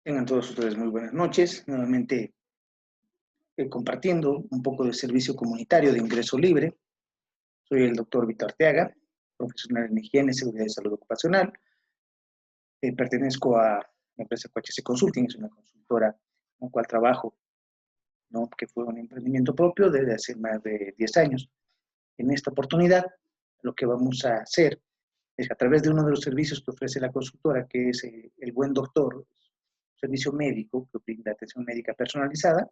Tengan todos ustedes muy buenas noches. Nuevamente compartiendo un poco de servicio comunitario de ingreso libre. Soy el doctor Víctor Arteaga, profesional en higiene, seguridad y salud ocupacional. Pertenezco a la empresa QHC Consulting, es una consultora con la cual trabajo, ¿no? Que fue un emprendimiento propio desde hace más de 10 años. En esta oportunidad, lo que vamos a hacer es a través de uno de los servicios que ofrece la consultora, que es el Buen Doctor, servicio médico que brinda atención médica personalizada.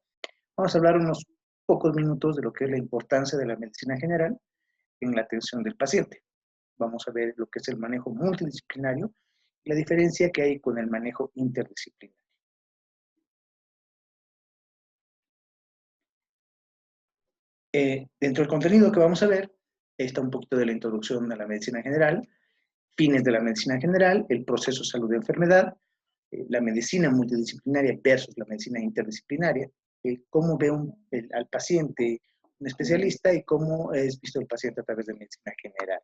Vamos a hablar unos pocos minutos de lo que es la importancia de la medicina general en la atención del paciente. Vamos a ver lo que es el manejo multidisciplinario y la diferencia que hay con el manejo interdisciplinario. Dentro del contenido que vamos a ver está un poquito de la introducción a la medicina general, fines de la medicina general, el proceso salud-enfermedad, la medicina multidisciplinaria versus la medicina interdisciplinaria, cómo ve al paciente un especialista y cómo es visto el paciente a través de medicina general.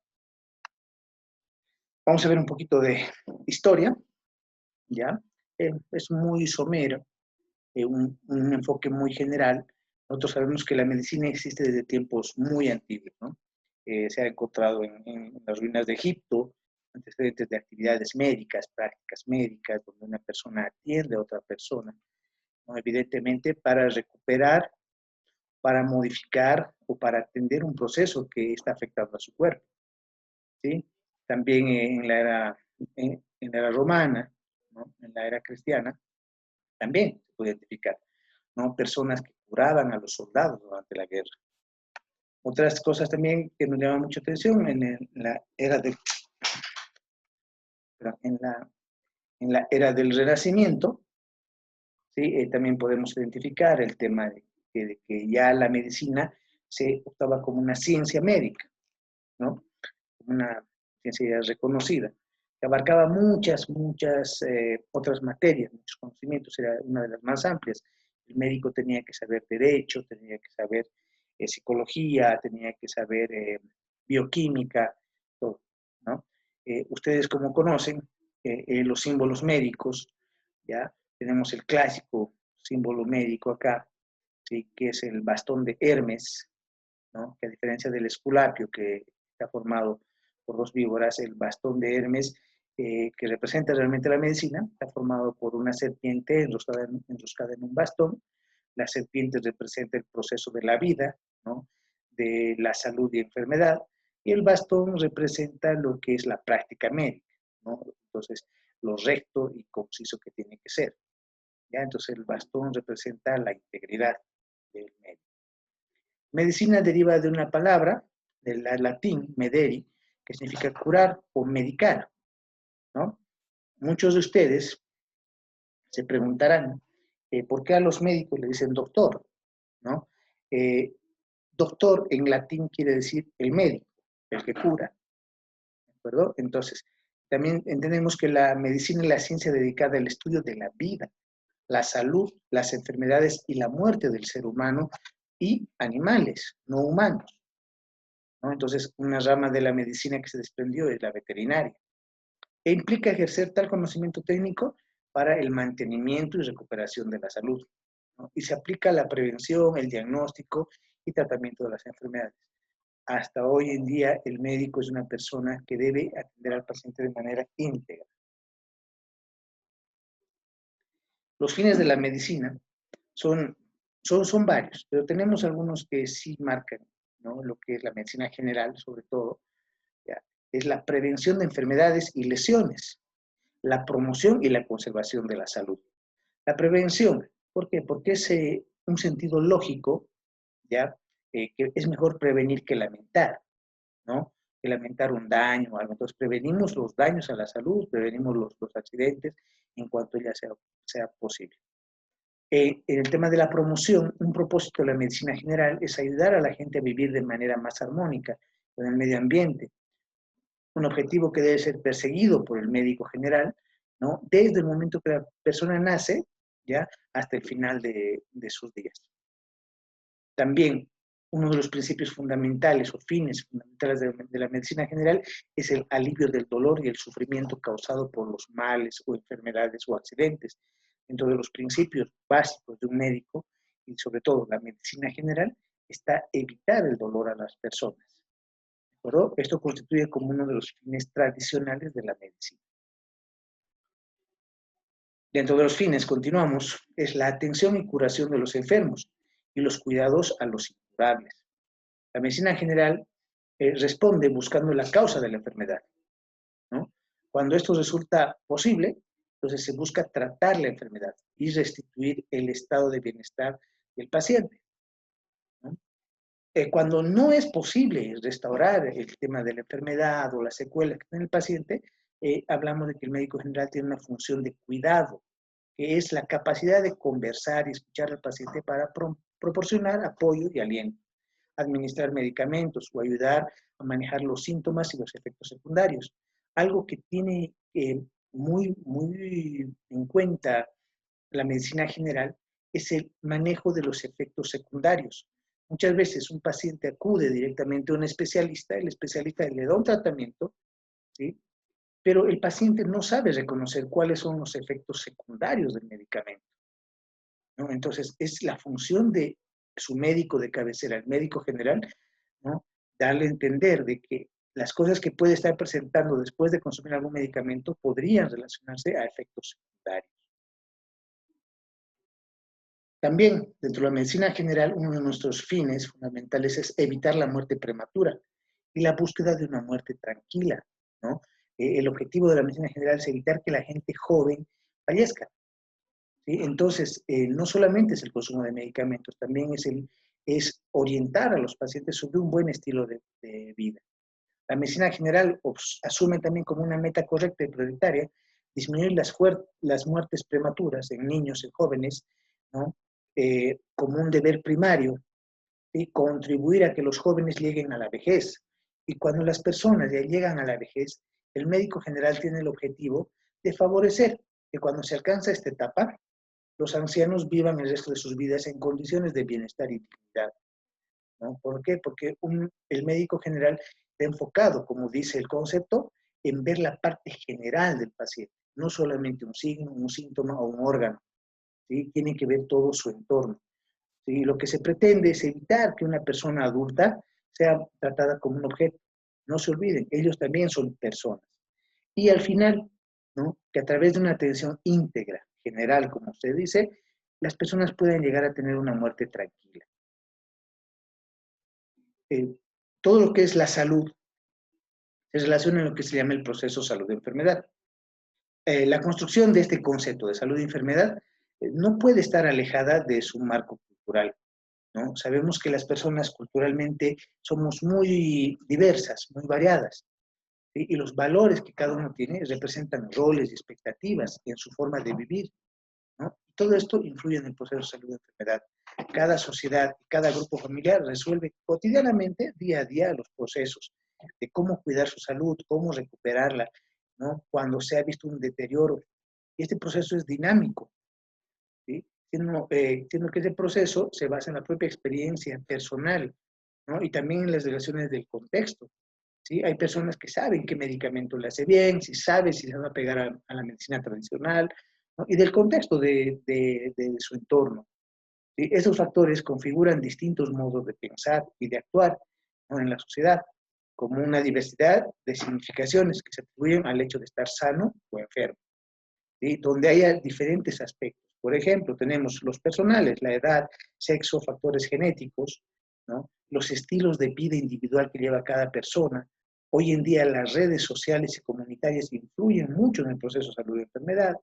Vamos a ver un poquito de historia, ¿ya? Es muy somero, un enfoque muy general. Nosotros sabemos que la medicina existe desde tiempos muy antiguos, ¿no? Se ha encontrado en las ruinas de Egipto, antecedentes de actividades médicas, prácticas médicas, donde una persona atiende a otra persona, ¿no? Evidentemente para recuperar, para modificar o para atender un proceso que está afectando a su cuerpo, ¿sí? También en la era romana, ¿no? En la era cristiana, también se puede identificar, ¿no? Personas que curaban a los soldados durante la guerra. Otras cosas también que nos llaman mucha atención la era del, en la era del Renacimiento, ¿sí? También podemos identificar el tema de que ya la medicina se optaba como una ciencia médica, ¿no? Como una ciencia reconocida, que abarcaba muchas otras materias, muchos conocimientos, era una de las más amplias. El médico tenía que saber derecho, tenía que saber psicología, tenía que saber bioquímica, todo, ¿no? Ustedes como conocen los símbolos médicos, ¿ya? Tenemos el clásico símbolo médico acá, ¿sí? Que es el bastón de Hermes, ¿no? Que a diferencia del esculapio, que está formado por dos víboras, el bastón de Hermes, que representa realmente la medicina, está formado por una serpiente enroscada en un bastón. La serpiente representa el proceso de la vida, ¿no? De la salud y enfermedad, y el bastón representa lo que es la práctica médica, ¿no? Entonces, lo recto y conciso que tiene que ser, ¿ya? Entonces, el bastón representa la integridad del médico. Medicina deriva de una palabra, del latín, mederi, que significa curar o medicar, ¿no? Muchos de ustedes se preguntarán, ¿por qué a los médicos le dicen doctor, ¿no? Doctor en latín quiere decir el médico, el que cura, ¿de acuerdo? Entonces, también entendemos que la medicina es la ciencia dedicada al estudio de la vida, la salud, las enfermedades y la muerte del ser humano y animales no humanos, ¿no? Entonces, una rama de la medicina que se desprendió es la veterinaria, e implica ejercer tal conocimiento técnico para el mantenimiento y recuperación de la salud, ¿no? Y se aplica la prevención, el diagnóstico y tratamiento de las enfermedades. Hasta hoy en día, el médico es una persona que debe atender al paciente de manera íntegra. Los fines de la medicina son varios, pero tenemos algunos que sí marcan, ¿no? Lo que es la medicina general, sobre todo, ¿ya? Es la prevención de enfermedades y lesiones, la promoción y la conservación de la salud. La prevención, ¿por qué? Porque es un sentido lógico, ¿ya? Que es mejor prevenir que lamentar, ¿no? Que lamentar un daño o algo. Entonces, prevenimos los daños a la salud, prevenimos los accidentes en cuanto ya sea posible. En el tema de la promoción, un propósito de la medicina general es ayudar a la gente a vivir de manera más armónica con el medio ambiente, un objetivo que debe ser perseguido por el médico general, ¿no? Desde el momento que la persona nace, ¿ya? Hasta el final de sus días. También, uno de los principios fundamentales o fines fundamentales de la medicina general es el alivio del dolor y el sufrimiento causado por los males o enfermedades o accidentes. dentro de los principios básicos de un médico, y sobre todo la medicina general, está evitar el dolor a las personas. ¿De acuerdo? Esto constituye como uno de los fines tradicionales de la medicina. Dentro de los fines, continuamos, es la atención y curación de los enfermos y los cuidados a los incurables. La medicina general responde buscando la causa de la enfermedad, ¿no? Cuando esto resulta posible, entonces se busca tratar la enfermedad y restituir el estado de bienestar del paciente, ¿no? Cuando no es posible restaurar el tema de la enfermedad o las secuelas que tiene el paciente, hablamos de que el médico general tiene una función de cuidado, que es la capacidad de conversar y escuchar al paciente para proporcionar apoyo y aliento, administrar medicamentos o ayudar a manejar los síntomas y los efectos secundarios. Algo que tiene muy en cuenta la medicina general es el manejo de los efectos secundarios. Muchas veces un paciente acude directamente a un especialista, el especialista le da un tratamiento, ¿sí? Pero el paciente no sabe reconocer cuáles son los efectos secundarios del medicamento, ¿no? Entonces, es la función de su médico de cabecera, el médico general, ¿no? Darle a entender de que las cosas que puede estar presentando después de consumir algún medicamento podrían relacionarse a efectos secundarios. También, dentro de la medicina general, uno de nuestros fines fundamentales es evitar la muerte prematura y la búsqueda de una muerte tranquila, ¿no? El objetivo de la medicina general es evitar que la gente joven fallezca, ¿sí? Entonces, no solamente es el consumo de medicamentos, también es orientar a los pacientes sobre un buen estilo de vida. La medicina general asume también como una meta correcta y prioritaria disminuir las muertes prematuras en niños y jóvenes, ¿no? Como un deber primario, y contribuir a que los jóvenes lleguen a la vejez. Y cuando las personas ya llegan a la vejez, el médico general tiene el objetivo de favorecer que cuando se alcanza esta etapa, los ancianos vivan el resto de sus vidas en condiciones de bienestar y dignidad, ¿no? ¿Por qué? Porque el médico general está enfocado, como dice el concepto, en ver la parte general del paciente, no solamente un signo, un síntoma o un órgano, ¿sí? Tiene que ver todo su entorno, ¿sí? Lo que se pretende es evitar que una persona adulta sea tratada como un objeto. No se olviden, ellos también son personas. Y al final, ¿no? Que a través de una atención íntegra, general, como usted dice, las personas pueden llegar a tener una muerte tranquila. Eh, Todo lo que es la salud se relaciona en lo que se llama el proceso salud-enfermedad. La construcción de este concepto de salud y enfermedad no puede estar alejada de su marco cultural, ¿no? Sabemos que las personas culturalmente somos muy diversas, muy variadas, ¿sí? Y los valores que cada uno tiene representan roles y expectativas en su forma de vivir, ¿no? Todo esto influye en el proceso de salud y enfermedad. Cada sociedad y cada grupo familiar resuelve cotidianamente, día a día, los procesos de cómo cuidar su salud, cómo recuperarla, ¿no? Cuando se ha visto un deterioro. Y este proceso es dinámico, ¿sí? Siendo que ese proceso se basa en la propia experiencia personal, ¿no? Y también en las relaciones del contexto, ¿sí? Hay personas que saben qué medicamento le hace bien, si sabe si se van a pegar a la medicina tradicional, ¿no? Y del contexto de su entorno, ¿sí? Esos factores configuran distintos modos de pensar y de actuar, ¿no? En la sociedad, como una diversidad de significaciones que se atribuyen al hecho de estar sano o enfermo, ¿sí? Donde haya diferentes aspectos. Por ejemplo, tenemos los personales, la edad, sexo, factores genéticos, ¿no? Los estilos de vida individual que lleva cada persona. Hoy en día las redes sociales y comunitarias influyen mucho en el proceso de salud y enfermedad,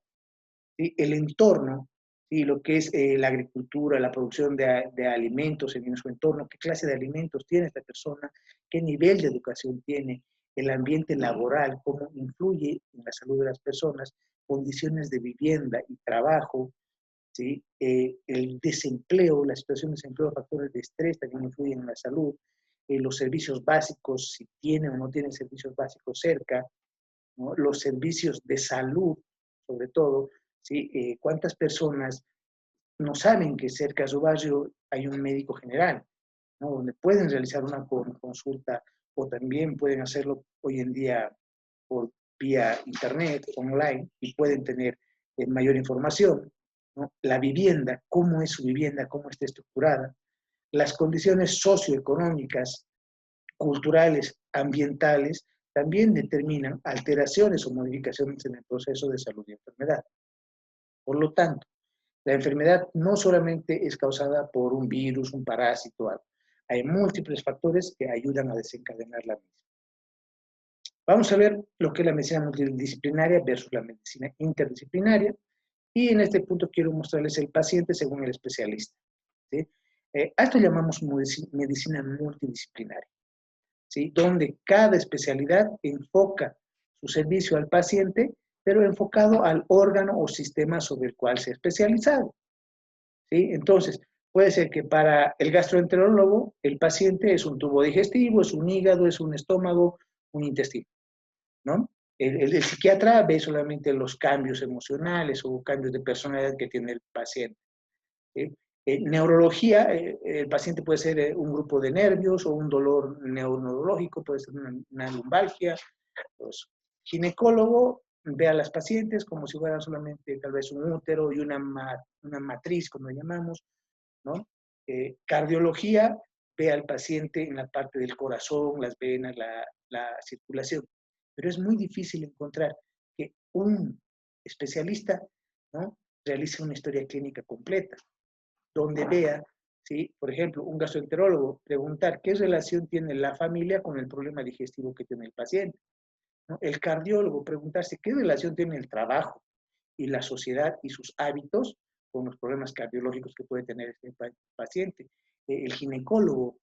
¿sí? El entorno, ¿sí? Lo que es la agricultura, la producción de alimentos en su entorno, qué clase de alimentos tiene esta persona, qué nivel de educación tiene, el ambiente laboral, cómo influye en la salud de las personas, condiciones de vivienda y trabajo, ¿sí? El desempleo, la situación de desempleo, factores de estrés también influyen en la salud, los servicios básicos, si tiene o no tiene servicios básicos cerca, ¿no? Los servicios de salud, sobre todo, ¿sí? ¿Cuántas personas no saben que cerca de su barrio hay un médico general, ¿no? Donde pueden realizar una consulta o también pueden hacerlo hoy en día por vía internet, online, y pueden tener mayor información. ¿no? La vivienda, cómo es su vivienda, cómo está estructurada, las condiciones socioeconómicas, culturales, ambientales, también determinan alteraciones o modificaciones en el proceso de salud y enfermedad. Por lo tanto, la enfermedad no solamente es causada por un virus, un parásito, algo. Hay múltiples factores que ayudan a desencadenar la misma. Vamos a ver lo que es la medicina multidisciplinaria versus la medicina interdisciplinaria. Y en este punto quiero mostrarles el paciente según el especialista, ¿sí? A esto llamamos medicina multidisciplinaria, ¿sí? Donde cada especialidad enfoca su servicio al paciente, pero enfocado al órgano o sistema sobre el cual se ha especializado, ¿sí? Entonces, puede ser que para el gastroenterólogo el paciente es un tubo digestivo, es un hígado, es un estómago, un intestino, ¿no? El psiquiatra ve solamente los cambios emocionales o cambios de personalidad que tiene el paciente, ¿sí? En neurología, el paciente puede ser un grupo de nervios o un dolor neurológico, puede ser una lumbalgia. Pues, ginecólogo ve a las pacientes como si fueran solamente tal vez un útero y una matriz, como le llamamos, ¿no? Cardiología ve al paciente en la parte del corazón, las venas, la circulación. Pero es muy difícil encontrar que un especialista, ¿no?, realice una historia clínica completa, donde vea, ¿sí? Por ejemplo, un gastroenterólogo preguntar qué relación tiene la familia con el problema digestivo que tiene el paciente, ¿no? El cardiólogo preguntarse qué relación tiene el trabajo y la sociedad y sus hábitos con los problemas cardiológicos que puede tener este paciente. El ginecólogo,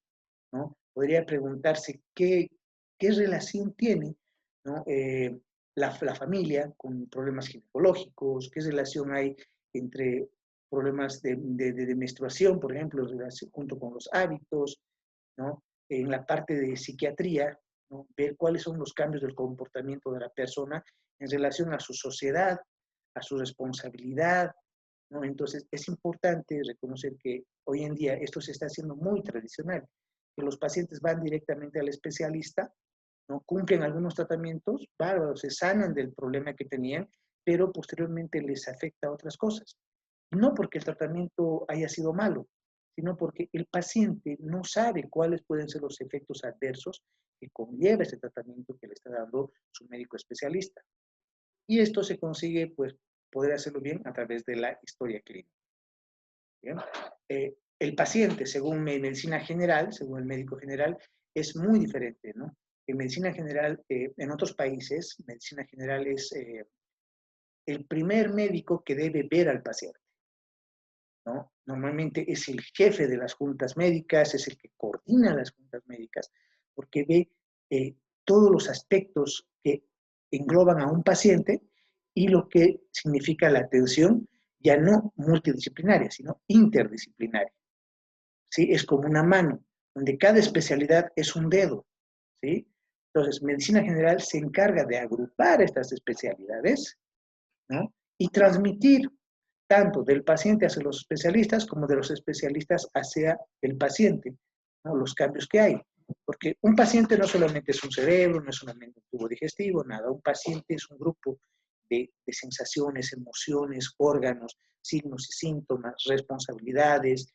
¿no?, podría preguntarse qué relación tiene, ¿no?, la familia con problemas ginecológicos, qué relación hay entre problemas de menstruación, por ejemplo, junto con los hábitos, ¿no? En la parte de psiquiatría, ¿no?, ver cuáles son los cambios del comportamiento de la persona en relación a su sociedad, a su responsabilidad, ¿no? Entonces, es importante reconocer que hoy en día esto se está haciendo muy tradicional, que los pacientes van directamente al especialista, ¿no?, cumplen algunos tratamientos, bárbaros, se sanan del problema que tenían, pero posteriormente les afecta a otras cosas. No porque el tratamiento haya sido malo, sino porque el paciente no sabe cuáles pueden ser los efectos adversos que conlleva ese tratamiento que le está dando su médico especialista. Y esto se consigue, pues, poder hacerlo bien a través de la historia clínica. ¿Bien? El paciente, según medicina general, según el médico general, es muy diferente, ¿no? En medicina general, en otros países, medicina general es el primer médico que debe ver al paciente, ¿no? Normalmente es el jefe de las juntas médicas, es el que coordina las juntas médicas, porque ve todos los aspectos que engloban a un paciente y lo que significa la atención ya no multidisciplinaria, sino interdisciplinaria, ¿sí? Es como una mano, donde cada especialidad es un dedo, ¿sí? Entonces, medicina general se encarga de agrupar estas especialidades, ¿no?, y transmitir tanto del paciente hacia los especialistas como de los especialistas hacia el paciente, ¿no?, los cambios que hay. Porque un paciente no solamente es un cerebro, no es solamente un tubo digestivo, nada. Un paciente es un grupo de sensaciones, emociones, órganos, signos y síntomas, responsabilidades,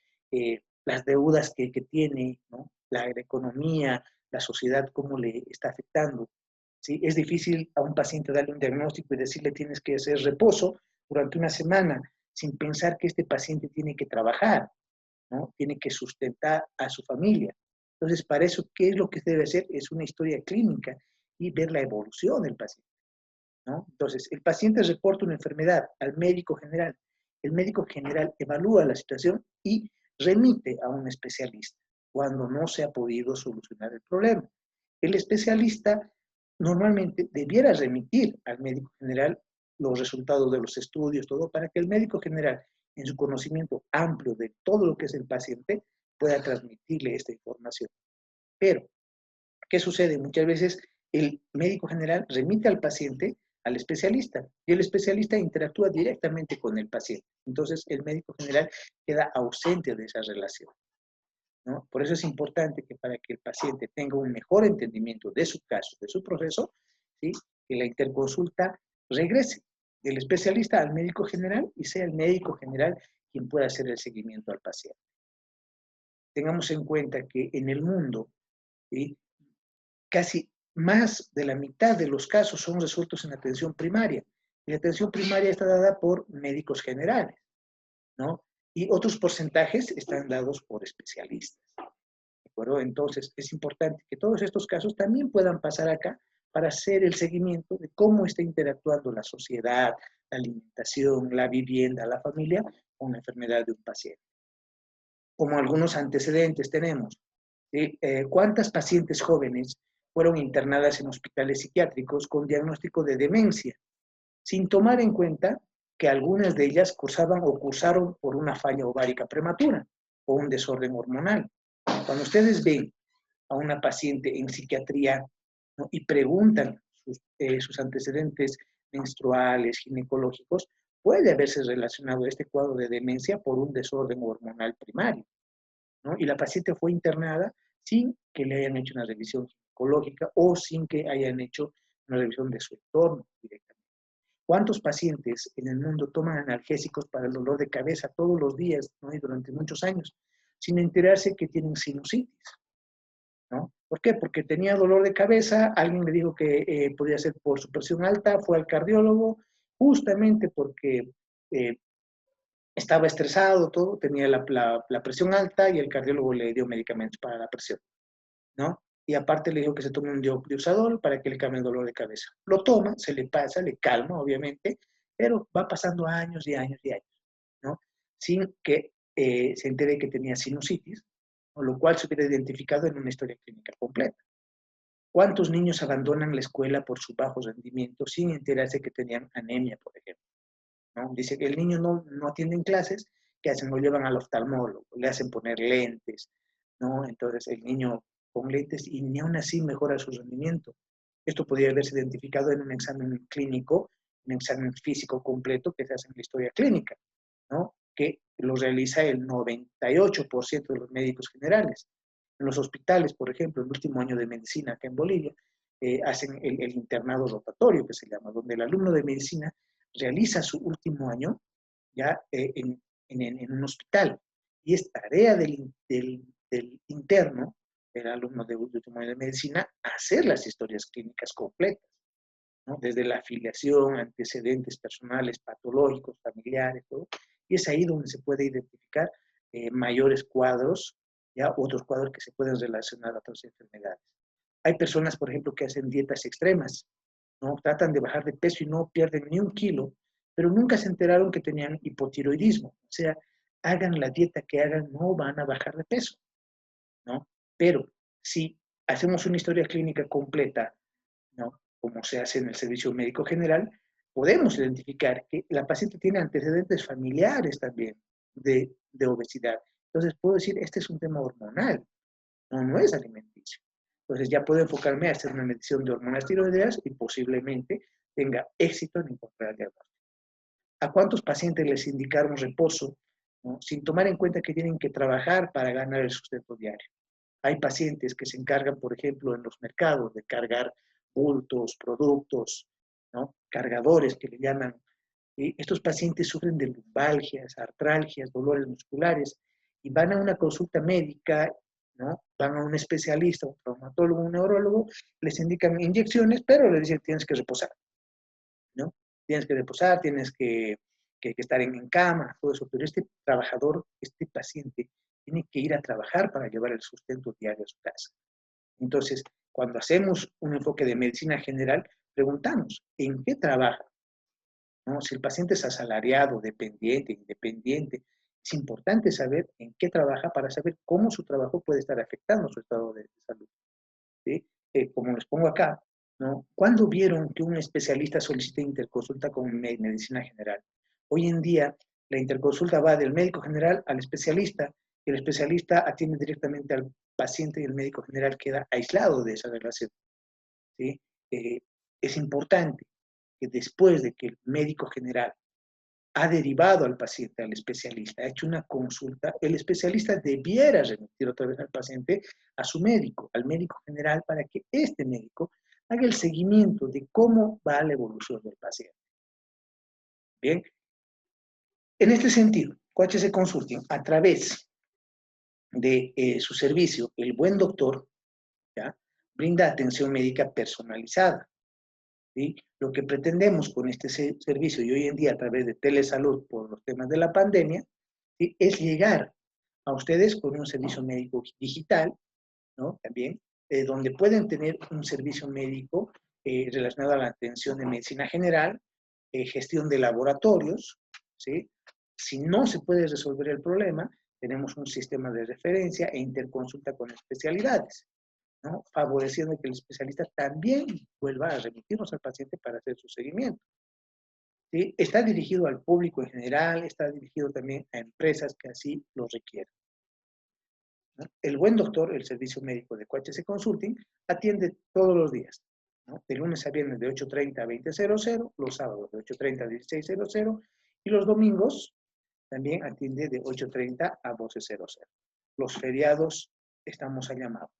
las deudas que tiene, ¿no?, la economía, la sociedad, cómo le está afectando, ¿sí? Es difícil a un paciente darle un diagnóstico y decirle tienes que hacer reposo durante una semana, sin pensar que este paciente tiene que trabajar, ¿no?, tiene que sustentar a su familia. Entonces, para eso, ¿qué es lo que se debe hacer? Es una historia clínica y ver la evolución del paciente, ¿no? Entonces, el paciente reporta una enfermedad al médico general. El médico general evalúa la situación y remite a un especialista cuando no se ha podido solucionar el problema. El especialista normalmente debiera remitir al médico general los resultados de los estudios, todo, para que el médico general, en su conocimiento amplio de todo lo que es el paciente, pueda transmitirle esta información. Pero, ¿qué sucede? Muchas veces el médico general remite al paciente al especialista y el especialista interactúa directamente con el paciente. Entonces, el médico general queda ausente de esa relación, ¿no? Por eso es importante que para que el paciente tenga un mejor entendimiento de su caso, de su proceso, ¿sí?, que la interconsulta regrese, del especialista al médico general y sea el médico general quien pueda hacer el seguimiento al paciente. Tengamos en cuenta que en el mundo, ¿sí?, casi más de la mitad de los casos son resueltos en atención primaria. Y la atención primaria está dada por médicos generales, ¿no? Y otros porcentajes están dados por especialistas. ¿De acuerdo? Entonces, es importante que todos estos casos también puedan pasar acá para hacer el seguimiento de cómo está interactuando la sociedad, la alimentación, la vivienda, la familia con la enfermedad de un paciente. Como algunos antecedentes tenemos, ¿sí? ¿Cuántas pacientes jóvenes fueron internadas en hospitales psiquiátricos con diagnóstico de demencia, sin tomar en cuenta que algunas de ellas cursaban o cursaron por una falla ovárica prematura o un desorden hormonal? Cuando ustedes ven a una paciente en psiquiatría, ¿no?, y preguntan sus antecedentes menstruales, ginecológicos, puede haberse relacionado este cuadro de demencia por un desorden hormonal primario, ¿no? Y la paciente fue internada sin que le hayan hecho una revisión ginecológica o sin que hayan hecho una revisión de su entorno directamente. ¿Cuántos pacientes en el mundo toman analgésicos para el dolor de cabeza todos los días, ¿no?, y durante muchos años, sin enterarse que tienen sinusitis, ¿no? ¿Por qué? Porque tenía dolor de cabeza, alguien le dijo que podía ser por su presión alta, fue al cardiólogo, justamente porque eh, estaba estresado, todo, tenía la presión alta y el cardiólogo le dio medicamentos para la presión, ¿no? Y aparte le dijo que se tome un diopridursadol para que le calme el dolor de cabeza. Lo toma, se le pasa, le calma, obviamente, pero va pasando años y años y años, ¿no? Sin que se entere que tenía sinusitis, con lo cual se hubiera identificado en una historia clínica completa. ¿Cuántos niños abandonan la escuela por su bajo rendimiento sin enterarse que tenían anemia, por ejemplo, ¿no? Dice que el niño no atiende en clases, ¿qué hacen? Lo llevan al oftalmólogo, le hacen poner lentes, ¿no? Entonces el niño con lentes y ni aún así mejora su rendimiento. Esto podría haberse identificado en un examen clínico, un examen físico completo que se hace en la historia clínica, ¿no?, que lo realiza el 98% de los médicos generales. En los hospitales, por ejemplo, el último año de medicina acá en Bolivia, hacen el internado rotatorio, que se llama, donde el alumno de medicina realiza su último año ya en un hospital. Y es tarea del interno, del alumno de último año de medicina, hacer las historias clínicas completas, ¿no?, desde la afiliación, antecedentes personales, patológicos, familiares, todo. Y es ahí donde se puede identificar mayores cuadros, ya otros cuadros que se pueden relacionar a otras enfermedades. Hay personas, por ejemplo, que hacen dietas extremas, ¿no? Tratan de bajar de peso y no pierden ni un kilo, pero nunca se enteraron que tenían hipotiroidismo. O sea, hagan la dieta que hagan, no van a bajar de peso, ¿no? Pero si hacemos una historia clínica completa, ¿no?, como se hace en el servicio médico general, podemos identificar que la paciente tiene antecedentes familiares también de obesidad. Entonces puedo decir, este es un tema hormonal, no es alimenticio. Entonces ya puedo enfocarme a hacer una medición de hormonas tiroideas y posiblemente tenga éxito en encontrar el diagnóstico. ¿A cuántos pacientes les indicaron reposo, ¿no?, sin tomar en cuenta que tienen que trabajar para ganar el sustento diario? Hay pacientes que se encargan, por ejemplo, en los mercados de cargar bultos, productos, ¿no?, cargadores que le llaman. Estos pacientes sufren de lumbalgias, artralgias, dolores musculares y van a una consulta médica, ¿no?, van a un especialista, un traumatólogo, un neurólogo, les indican inyecciones, pero les dicen tienes que reposar, ¿no? Tienes que reposar, tienes que estar en cama, todo eso. Pero este trabajador, este paciente, tiene que ir a trabajar para llevar el sustento diario a su casa. Entonces, cuando hacemos un enfoque de medicina general, preguntamos, ¿en qué trabaja? ¿No? Si el paciente es asalariado, dependiente, independiente, es importante saber en qué trabaja para saber cómo su trabajo puede estar afectando su estado de salud, ¿sí? Como les pongo acá, ¿no? ¿Cuándo vieron que un especialista solicita interconsulta con medicina general? Hoy en día, la interconsulta va del médico general al especialista, y el especialista atiende directamente al paciente y el médico general queda aislado de esa relación, ¿sí? Es importante que después de que el médico general ha derivado al paciente al especialista, ha hecho una consulta, el especialista debiera remitir otra vez al paciente a su médico, al médico general, para que este médico haga el seguimiento de cómo va la evolución del paciente. Bien, en este sentido, QHC Consulting, a través de su servicio, El Buen Doctor, ¿ya?, brinda atención médica personalizada. ¿Sí? Lo que pretendemos con este servicio, y hoy en día a través de telesalud por los temas de la pandemia, ¿sí?, es llegar a ustedes con un servicio médico digital, ¿no?, también, donde pueden tener un servicio médico relacionado a la atención de medicina general, gestión de laboratorios, ¿sí? Si no se puede resolver el problema, tenemos un sistema de referencia e interconsulta con especialidades, ¿no?, favoreciendo que el especialista también vuelva a remitirnos al paciente para hacer su seguimiento. ¿Sí? Está dirigido al público en general, está dirigido también a empresas que así lo requieran, ¿no? El Buen Doctor, el servicio médico de QHC Consulting, atiende todos los días, ¿no?, de lunes a viernes de 8:30 a 20:00, los sábados de 8:30 a 16:00 y los domingos también atiende de 8:30 a 12:00. Los feriados estamos a llamado,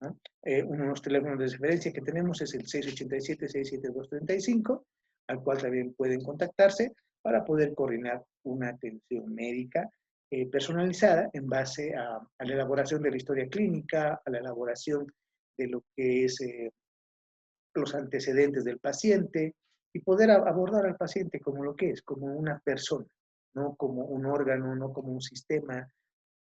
¿no? Uno de los teléfonos de referencia que tenemos es el 687-67235, al cual también pueden contactarse para poder coordinar una atención médica personalizada en base a la elaboración de la historia clínica, a la elaboración de lo que es los antecedentes del paciente y poder abordar al paciente como lo que es, como una persona, no como un órgano, no como un sistema,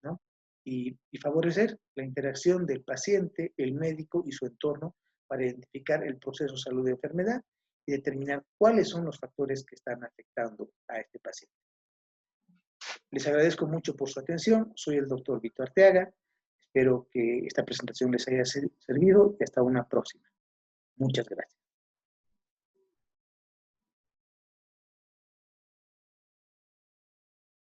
¿no? Y favorecer la interacción del paciente, el médico y su entorno para identificar el proceso salud-enfermedad y determinar cuáles son los factores que están afectando a este paciente. Les agradezco mucho por su atención. Soy el doctor Víctor Arteaga. Espero que esta presentación les haya servido y hasta una próxima. Muchas gracias.